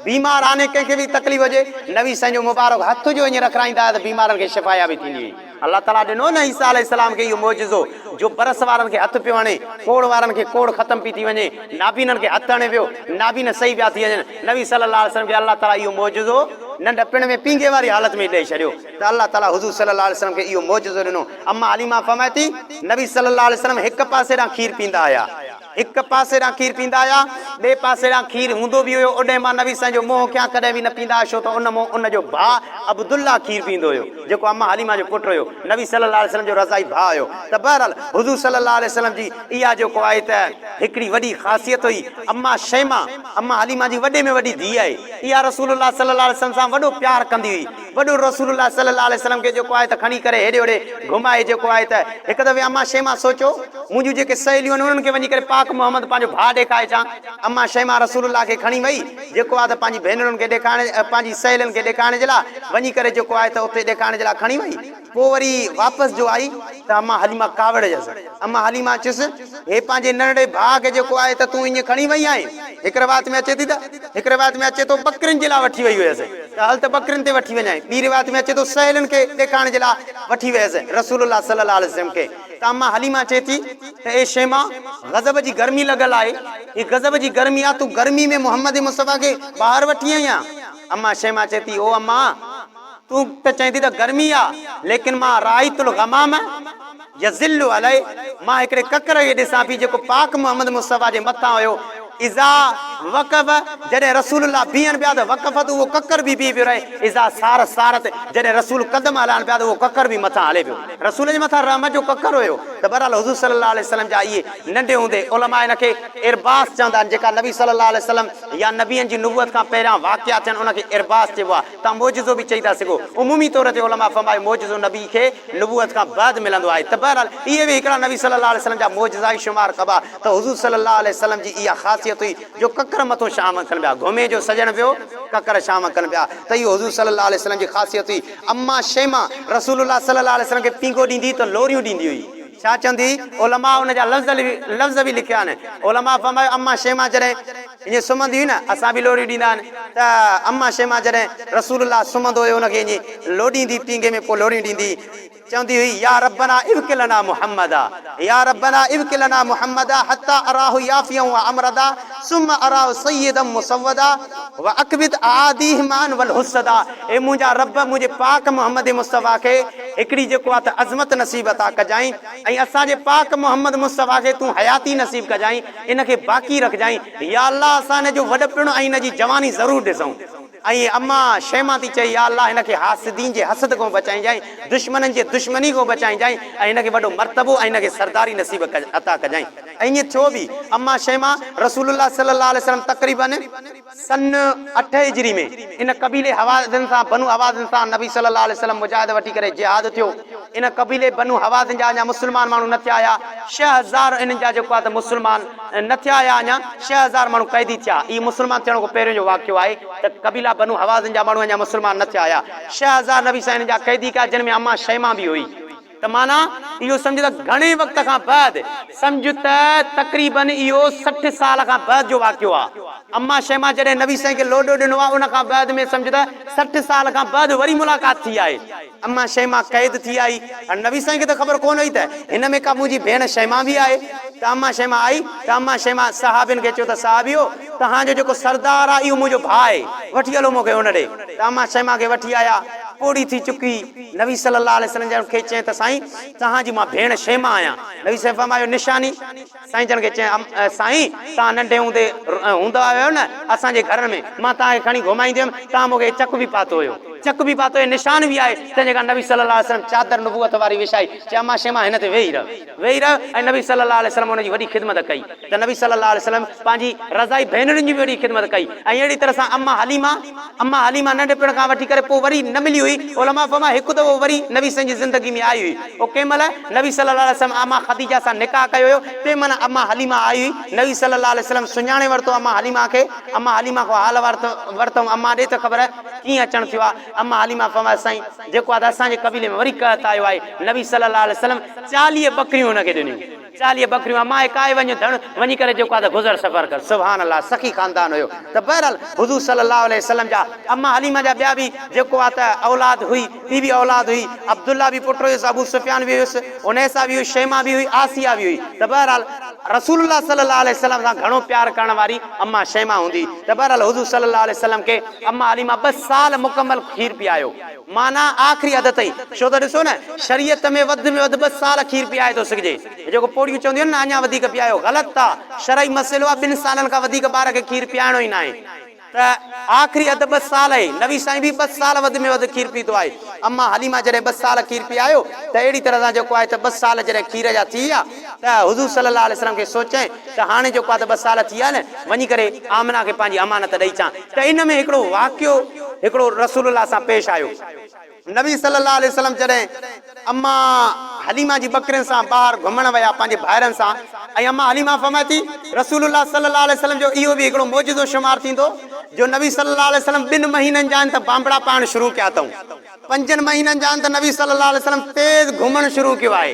A: बीमार आने कंहिंखे बि तकलीफ़ हुजे नबी साईं जो मुबारक हथ जो ईअं रखराईंदा हुआ त बीमारनि खे शिफ़ाया बि थींदी हुई। अल्लाह ताला ॾिनो न ईसा अलैहिस्सलाम खे इहो मौजज़ो जो बरस वारनि खे हथु पियो हणे, कोड़ वारनि खे कोड़ ख़तम पई थी वञे, नाबीननि खे हथु हणे पियो, नाबीन सही पिया थी वञनि। नबी सल्लल्लाहु अलैहि वसल्लम खे अल्लाह ताला इहो मौजज़ो नंढपिण में पींघे वारी हालत में ॾेई छॾियो। त अल्लाह ताला हुज़ूर सल्लल्लाहु अलैहि वसल्लम खे इहो मौजज़ो ॾिनो। अम्मा हलीमा फरमाए थी नबी सल्लल्लाहु अलैहि वसल्लम हिकु पासे ॾांहुं खीर पींदा हुया, हिकु पासे ॾांहुं खीर पींदा हुया, ॿिए पासे ॾांहुं खीर हूंदो बि हुयो। ओॾे मां नबी साईं जो मोह कयां कॾहिं बि न पींदा हुआ, छो त उनजो भाउ अब्दुल्ला खीर पींदो हुयो जेको अम्मा हलीमा जो पुटु हुयो, नबी सल्लल्लाहु अलैहि वसल्लम जो रज़ाई भाउ हुयो। त बहरहाल हुज़ूर सल्लल्लाहु अलैहि वसल्लम जी इहा जेको आहे त हिकिड़ी वॾी ख़ासियत हुई। अम्मा शैमा अम्मा हलीमा जी वॾे में वॾी धीउ आहे, इहा रसूलुल्लाह सल्लल्लाहु अलैहि वसल्लम सां वॾो प्यार कंदी हुई। वॾो रसूलुल्लाह सल्लल्लाहु अलैहि वसल्लम खे जेको आहे त खणी करे हेॾे होॾे घुमाए जेको आहे त हिकु दफ़े अम्मा शैमा सोचो मुंहिंजूं जेके सहेलियूं आहिनि उन्हनि खे वञी करे पाक मोहम्मद पंहिंजो भाउ ॾेखारे अचां। अम्मा शैमा रसूलुल्लाह खे खणी वई जेको आहे त पंहिंजी भेनरुनि खे ॾेखारण, पंहिंजी सहेलियुनि खे ॾेखारण जे लाइ वञी करे जेको आहे त उते ॾेखारण जे लाइ खणी वई। पोइ वरी वापसि जो आई त अम्मा हलीमा कावड़ जसि। अम्मा हलीमा चयुसि हे पंहिंजे नंढड़े भाउ खे जेको आहे त तूं ईअं खणी वई आहीं। हिकु रिवायत में अचे थी त हिकु रिवायत में अचे थो बकरियुनि जे लाइ वठी वई हुयसि त हल त बकरियुनि ते वठी वञाई। ॿी रिवायत में अचे थो सहेलियुनि खे ॾेखारण जे लाइ वठी वियसि रसूलुल्लाह सल्लल्लाहु अलैहि वसल्लम खे। त अम्मा हलीमा चए थी त ए शैमा गज़ब जी गर्मी लॻल आहे, ही गज़ब जी गर्मी आहे, तूं गर्मी में मोहम्मद मुस्तफ़ा खे ॿाहिरि वठी आई आहीं। अम्मा शैमा चए थी ओ अम्मा तूं त चईं थी त गर्मी आहे, लेकिन मां राइतुल गमाम यज़िल्लु अलैहि, मां हिकिड़े ककर खे ॾिसां पई जेको पाक मोहम्मद मुस्तफ़ा जे मथां हुयो। इज़ा वक़फ़ जॾहिं रसूलुल्लाह बीहनि पिया त वक़फ़त उहो ककर बि बीह पियो रहे। इज़ा सार सारत जॾहिं रसूल कदम हलाइनि पिया त उहो ककर बि मथां हले पियो। रसूल जे मथां रहमत जो ककर हुयो। त बहरहाल हुज़ूर सल्लल्लाहु अलैहि वसल्लम जा इहे नंढे हूंदे उलमा इन खे इरबास चवंदा आहिनि, जेका नबी सल्लल्लाहु अलैहि वसल्लम या नबियनि जी नुबुवत खां पहिरियां वाक़िया थियनि उनखे इरबास चइबो आहे। तव्हां मोजिज़ो बि चई था सघो। उमूमी तौर ते उलमा फरमाए मोजिज़ो नबी खे नुबुवत खां बाद मिलंदो आहे। त बहरहाल इहे बि हिकिड़ा नबी सल्लल्लाहु अलैहि वसल्लम जा मोजिज़ा ई शुमार कबा। त हुज़ूर सल्लल्लाहु अलैहि वसल्लम जी इहा ख़ासियत हुई जो ककर मथां शाम कनि पिया, घुमे जो सजण पियो ककर शाम कनि पिया। त इहो हुज़ूर सल्लल्लाहु अलैहि वसल्लम जी ख़ासियत हुई। अम्मा शैमा रसूलुल्लाह सल्लल्लाहु अलैहि वसल्लम खे पींगो ॾींदी त लोरियूं ॾींदी हुई। छा चवंदी? उलमा उन जा लफ़्ज़ बि लिखिया आहिनि। उलमा फरमायो अम्मा शैमा जॾहिं ईअं सुम्हंदी हुई न, असां बि लोरियूं ॾींदा आहिनि त अम्मा शैमा जॾहिं रसूलुल्लाह सुम्हंदो हुयो उनखे ईअं लोॾींदी पींगे में, पोइ लोरियूं ॾींदी। चवंदी हुई या रब्बना इब्किलना मुहम्मदा, या रब्बना इब्किलना मुहम्मदा हत्ता अराहु याफिया व अमरदा सुम्मा अराहु सय्यदम मुसव्वदा व अकबिद आदीहमान वल हुस्सदा। ए मुंहिंजा रब मुंहिंजे पाक मोहम्मद मुस्तफ़ा खे हिकिड़ी जेको आहे त अज़मत नसीब अता कजांइ, ऐं असांजे पाक मोहम्मद मुस्तफ़ा खे तूं हयाती नसीब कजांइ, इनखे बाक़ी रखजांइ। या अल्लाह असां हिन जो वॾपिणो ऐं हिन जी जवानी ज़रूरु ॾिसूं। ऐं अम्मा शैमा थी चई या अल्लाह हिनखे हासिदीन जे हसद खां बचाइजांइ, दुश्मननि जे दुश्मनी खां बचाइजांइ, ऐं हिनखे वॾो मर्तबो ऐं हिनखे सरदारी नसीब अता कजांइ। ऐं ईअं थियो बि। अम्मा शैमा रसूलुल्लाह सल्लल्लाहु अलैहि वसल्लम तक़रीबन सन 8 हिजरी में इन कबीले हवाज़िन सां बनु हवाज़िन सां नबी सल्लल्लाहु अलैहि वसल्लम मुजाहिद वठी करे जिहाद थियो। इन कबीले बनु हवाज़िन जा अञा मुस्लमान माण्हू न थिया आया। 6000 इन्हनि जा जेको आहे त मुस्लमान न थिया आया, अञा 6000 माण्हू कैदी थिया। इहो मुस्लमान थियण खां पहिरियों जो वाक़ियो आहे त कबीला बनु हवाज़िन जा माण्हू अञा मुस्लमान न थिया आया। 6000 नबी साईं जा कैदी कया, जिन में अम्मा शैमा बि हुई। त माना इहो सम्झ त घणे वक़्त खां बाद, सम्झ त तक़रीबन इहो 60 साल खां बाद जो वाक़ियो आहे। अम्मा शैमा जॾहिं नबी साईं खे लोॾो ॾिनो आहे उन खां बाद में सम्झ त 60 साल खां बाद वरी मुलाक़ात थी आहे। अम्मा शैमा क़ैद थी आई। नबी साईं खे त ख़बर कोन हुई त हिन में का मुंहिंजी भेण शैमा बि आहे। त अम्मा शैमा आई त अम्मा शैमा सहाबियुनि खे चयो त साहिबियो तव्हांजो जेको सरदार आहे इहो मुंहिंजो भाउ आहे, वठी हलो मूंखे हुन ॾे। त अम्मा शैमा खे वठी आया, पोड़ी थी चुकी। नबी सल्लल्लाहु अलैहि वसल्लम खे चई त साईं तव्हांजी मां भेण शैमा आहियां। नबी साईं फरमायो निशानी? साईं जन खे चई साईं तव्हां नंढे हूंदे हूंदा आहियो न असांजे घर में, मां तव्हांखे खणी घुमाईंदी हुयमि, तव्हां मूंखे चक बि पातो हुयो, चक बि पातो हुयो, निशान बि आहे। तंहिंजे करे नबी सल्लल्लाहु अलैहि वसल्लम चादर नुबुवत वारी विछाई, चई अम्मा शैमा हिन ते वेही रह, वेही रह। ऐं नबी सल्लल्लाहु अलैहि वसल्लम हुनजी वॾी ख़िदमत कई। त नबी सल्लल्लाहु अलैहि वसल्लम पंहिंजी रज़ाई भेनरुनि जी बि वॾी ख़िदमत कई। ऐं अहिड़ी तरह सां अम्मा हलीमा नंढपिण खां वठी करे पोइ वरी न मिली हुई। उलमा फरमाए हिकु दफ़ो वरी नबी साईं जी ज़िंदगी में आई हुई। पोइ कंहिं महिल नबी सल्लल्लाहु अलैहि वसल्लम अम्मा ख़दीजा सां निकाह कयो हुयो, तंहिं महिल अम्मा हलीमा आई हुई। नबी सल्लल्लाहु अलैहि वसल्लम सुञाणे वरितो अम्मा हलीमा खे। अम्मा हलीमा खां हाल वरितो। अम्मा ॾे त ख़बर कीअं अचणु थियो आहे। अम्मा हलीमा फरमाए साईं जेको आहे त असांजे कबीले में वरी कहत आयो आहे। नबी सल्लल्लाहु अलैहि वसल्लम 40 बकरियूं हुनखे ॾिनियूं, 40 बकरियूं। अम्मा काए वञ धण वञी करे जेको आहे त गुज़र सफ़र कर। सुभान अल्लाह, सखी ख़ानदान हुयो। त बहरहाल हुज़ूर सल्लल्लाहु अलैहि वसल्लम जा अम्मा हलीमा जा ॿिया बि जेको आहे त औलाद हुई, ॿी बि औलाद हुई। अब्दुल्ला बि पुटु हुयुसि, अबू सुफियान बि हुयुसि, उनैसा बि हुई, शैमा बि हुई, आसिया बि हुई। त बहरहाल रसूलुल्लाह सल्लल्लाहु अलैहि वसल्लम सां घणो प्यार करण वारी अम्मा शैमा हूंदी। त बहरहाल हुज़ूर सल्लल्लाहु अलैहि वसल्लम खे अम्मा हलीमा 2 साल मुकमल खीर पीआयो, माना आख़िरी हद ताईं। छो त ॾिसो न शरीयत में वधि 2 साल खीर पीआए थो सघिजे। जेको पोड़ियूं चवंदियूं आहिनि न अञा वधीक पीआयो, ग़लति आहे। शरई मसइलो आहे 2 सालनि खां वधीक ॿार खे खीर पीआइणो ई न आहे। त आख़िरी हद 2 साल आहे। नबी साईं बि 2 साल वधि में वधि खीर पीतो आहे। अम्मा हलीमा जॾहिं 2 साल खीर पीआयो त अहिड़ी तरह सां जेको आहे त 2 साल जॾहिं खीर जा थी विया त हुज़ूर सल्लल्लाहु अलैहि वसल्लम खे सोचें त हाणे जेको आहे त 2 साल थी विया न, वञी करे आमना खे पंहिंजी अमानत ॾेई अचां। त इन में हिकिड़ो वाक़ियो हिकिड़ो रसूलुल्लाह सां पेश आयो। नबी सल्लल्लाहु अलैहि वसल्लम जॾहिं अम्मा हलीमा जी बकरियुनि सां ॿाहिरि घुमण विया पंहिंजे भाइरनि सां, ऐं अम्मा हलीमा फरमाए थी रसूलुल्लाह सल्लल्लाहु अलैहि वसल्लम जो इहो बि हिकिड़ो मौजूदो शुमार थींदो जो नबी सल्लल्लाहु अलैहि वसल्लम 2 महीननि जा आहिनि त बांबड़ा पाइण शुरू कया अथऊं। 5 महीननि जा आहिनि त नबी सल्लल्लाहु अलैहि वसल्लम तेज़ घुमणु शुरू कयो आहे।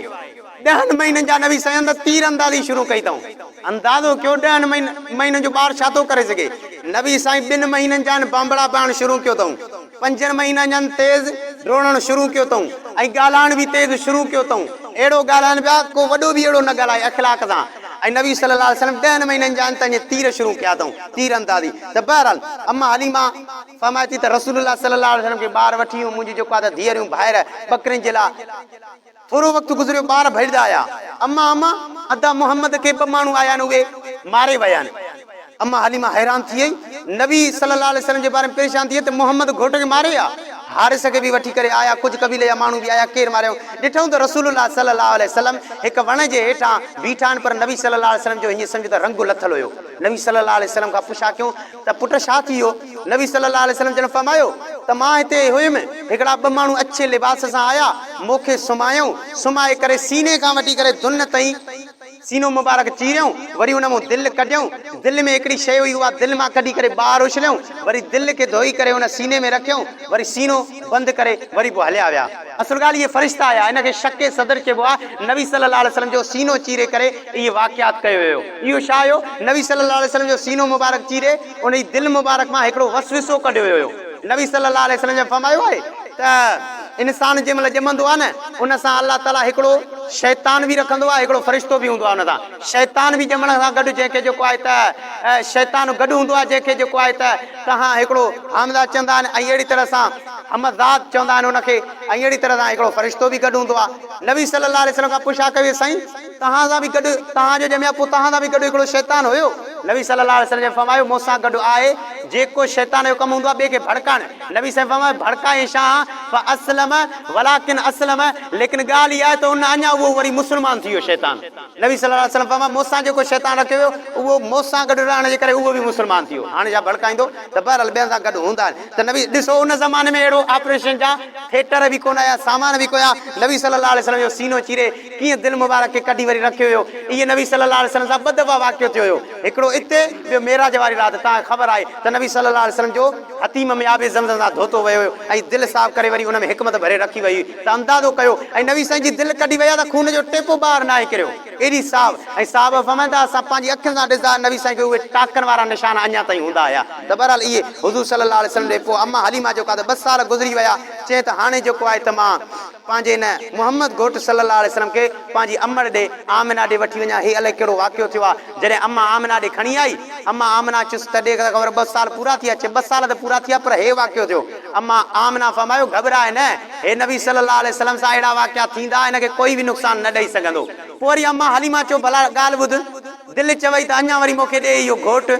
A: 10 महीननि जा नबी साईं त तीर अंदाज़ी शुरू कई अथऊं। अंदाज़ो कयो 10 महीननि जो ॿारु छा थो करे सघे। नबी साईं 2 महीननि जा आहिनि बांबड़ा पाइण शुरू कयो अथऊं। 5 महीननि जा तेज़ डोड़णु शुरू कयो अथऊं ऐं ॻाल्हाइण बि तेज़ शुरू कयो अथऊं। अहिड़ो ॻाल्हाइनि पिया को वॾो बि अहिड़ो न ॻाल्हाए अख़लाक सां। ऐं नबी सल्लल्लाहु अलैहि वसल्लम 10 महीननि जा आहिनि त तीर शुरू कया अथऊं, तीर अंदाज़ी। त बहरहाल अम्मा हलीमा फरमाए थी त रसूलुल्लाह सल्लल्लाहु अलैहि वसल्लम खे ॿार वठी वियूं, मुंहिंजी जेको आहे त धीअरूं भाइर बकरियुनि जे लाइ। थोरो वक़्तु गुज़रियो, ॿार भॼदा आया। अम्मा अदा मोहम्मद खे 2 माण्हू आया आहिनि, उहे मारे विया आहिनि। अम्मा हलीमा हैरान थी वई, नबी सल्लल्लाहु अलैहि वसल्लम जे बारे में परेशान थी त मोहम्मद घोट खे मारे आ। हारिस खे बि वठी करे आया, कुछ कबीले जा माण्हू बि आया, केर मारियो ॾिठऊं त रसूलुल्लाह सल्लल्लाहु अलैहि वसल्लम हिक वण जे हेठां बीठा आहिनि, पर नबी सल्लल्लाहु अलैहि वसल्लम जो हीअं सम्झ त रंग लथल हुयो। नबी सल्लल्लाहु अलैहि वसल्लम खां पुछा कयूं त पुट छा थी वियो? नबी सल्लल्लाहु अलैहि वसल्लम जन फरमायो त मां हिते हुयुमि, हिकिड़ा ॿ माण्हू अच्छे लिबास सां आया, मूंखे सुमायऊं, सुमाए करे सीने खां वठी करे दुन ताईं सीनो मुबारक चीरियऊं, वरी उन मां दिलि कढियऊं, दिलि में हिकिड़ी शइ हुई उहा दिलि मां कढी करे ॿाहिरि उछलियऊं, वरी दिलि खे धोई करे उन सीने में रखियऊं, वरी सीनो बंदि करे वरी पोइ हलिया विया। असुल ॻाल्हि इहे फ़रिश्ता आया, हिनखे शके सदर चइबो आहे। नबी सल्लल्लाहु अलैहि वसल्लम जो सीनो चीरे करे इहे वाक़ियात कयो वियो। इहो छा हुयो? नबी सल्लल्लाहु अलैहि वसल्लम जो सीनो मुबारक चीरे उन जी दिलि मुबारक मां हिकिड़ो वसविसो कढियो वियो। नबी सल्लल्लाहु अलैहि वसल्लम जो फरमायो आहे त इंसान जंहिं महिल ॼमंदो आहे न, उन सां अल्लाह ताला हिकिड़ो शैतान बि रखंदो आहे, हिकिड़ो फ़रिश्तो बि हूंदो आहे उन सां। शैतान बि ॼमण सां गॾु जंहिंखे जेको आहे त शैतान गॾु हूंदो आहे, जंहिंखे जेको आहे त तव्हां हिकिड़ो हमदा चवंदा आहिनि, ऐं अहिड़ी तरह सां हमदाद चवंदा आहिनि उनखे, ऐं अहिड़ी तरह सां हिकिड़ो फ़रिश्तो बि गॾु हूंदो आहे। नबी सल्लल्लाहु अलैहि वसल्लम खां पुछा कयो साईं तव्हां सां बि गॾु, तव्हांजो ॼमिया पोइ तव्हां सां बि गॾु हिकिड़ो शैतान हुयो? नबी सल्लल्लाहु अलैहि वसल्लम फरमायो मूंसां गॾु आहे जेको शैतान जो कमु हूंदो आहे ॿिए खे भड़काइण। नबी साईं फरमायो भड़काए छा? असलम वलाकिन असलम, लेकिन ॻाल्हि इहा आहे त उन अञा उहो वरी मुस्लमान थी वियो शैतान। नबी सल्लल्लाहु अलैहि वसल्लम फरमायो मूंसां जेको शैतान रखियो वियो उहो मूंसां गॾु रहण जे करे उहो बि मुस्लमान थी वियो। हाणे छा भड़काईंदो? त बहरहाल ॿियनि सां गॾु हूंदा आहिनि। त नबी ॾिसो उन ज़माने में अहिड़ो ऑपरेशन जा थिएटर बि कोन आया, सामान बि कोया, नबी सल्लल्लाहु अलैहि वसल्लम जो सीनो चीरे कीअं दिलि मुबारक खे कढी वरी रखियो वियो। इहे नबी सल्लल्लाहु अलैहि वसल्लम सां ॿ दफ़ा वाक़ियो थियो हुयो, हिकिड़ो हिते, ॿियो मेराज वारी राति। तव्हांखे ख़बर आहे त नबी सल्लल्लाहु अलैहि वसल्लम जो हतीम में आबे ज़मज़म सां धोतो वियो हुयो ऐं दिलि साफ़ करे वरी उन में हिकमत भरे रखी वई त अंदाज़ो कयो, ऐं नबी साईं जी दिलि कढी विया त खून जो टेपो ॿाहिरि न आहे किरियो, एॾी साफ़। ऐं साहब फरमाईंदा असां पंहिंजी अखियुनि सां ॾिसंदा नबी साईं खे उहे टाकनि वारा निशान अञा ताईं हूंदा हुया। त बहरहाल इहे हुज़ूर सल्लल्लाहु अलैहि वसल्लम ॾे पोइ अम्मा हलीमा जेका त 2 साल गुज़री विया, चए त हाणे जेको आहे त मां पंहिंजे हिन मोहम्मद घोट सल्लल्लाहु अलैहि वसल्लम खे पंहिंजी अमड़ ॾे आमिना ॾे वठी वञा। हे अलाए कहिड़ो वाक़ियो थियो आहे। जॾहिं अम्मा आमिना ॾे खणी आई, अम्मा आमिना चुसि त ॾे ख़बर 2 साल पूरा थिया, 2 साल त पूरा थिया पर हे वाक़ियो थियो। अम्मा आमिना फरमायो घबराए न, हे नबी सल्लल्लाहु अलैहि वसल्लम सां अहिड़ा वाक़िया थींदा, हिनखे कोई बि नुक़सान न ॾेई सघंदो। पोइ वरी अम्मा हलीमा चयो भला ॻाल्हि ॿुध, दिलि चवई त अञा वरी मूंखे ॾे इहो घोट।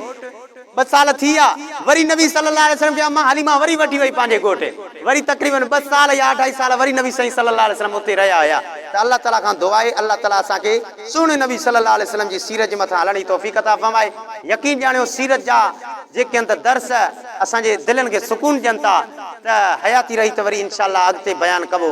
A: 2 साल थी विया, वरी नबी सल्लल्लाहु अलैहि वसल्लम खे अम्मा हलीमा वरी वठी वई पंहिंजे घोट, वरी तक़रीबन 2 साल या 2.5 साल वरी नबी सल्लल्लाहु अलैहि वसल्लम उते रहिया हुया। त अल्लाह ताला खां दुआ आहे अल्लाह ताला असांखे सुहिणे नबी सल्लल्लाहु अलैहि वसल्लम जी सीरत जे मथां हलण जी तौफ़ीक़ अता फ़रमाए। यकीन ॼाणियो सीरत जा जेके अंत दर्स असांजे दिलनि खे सुकून ॾियनि था त हयाती रही त वरी इंशाअल्लाह अॻिते बयानु कबो।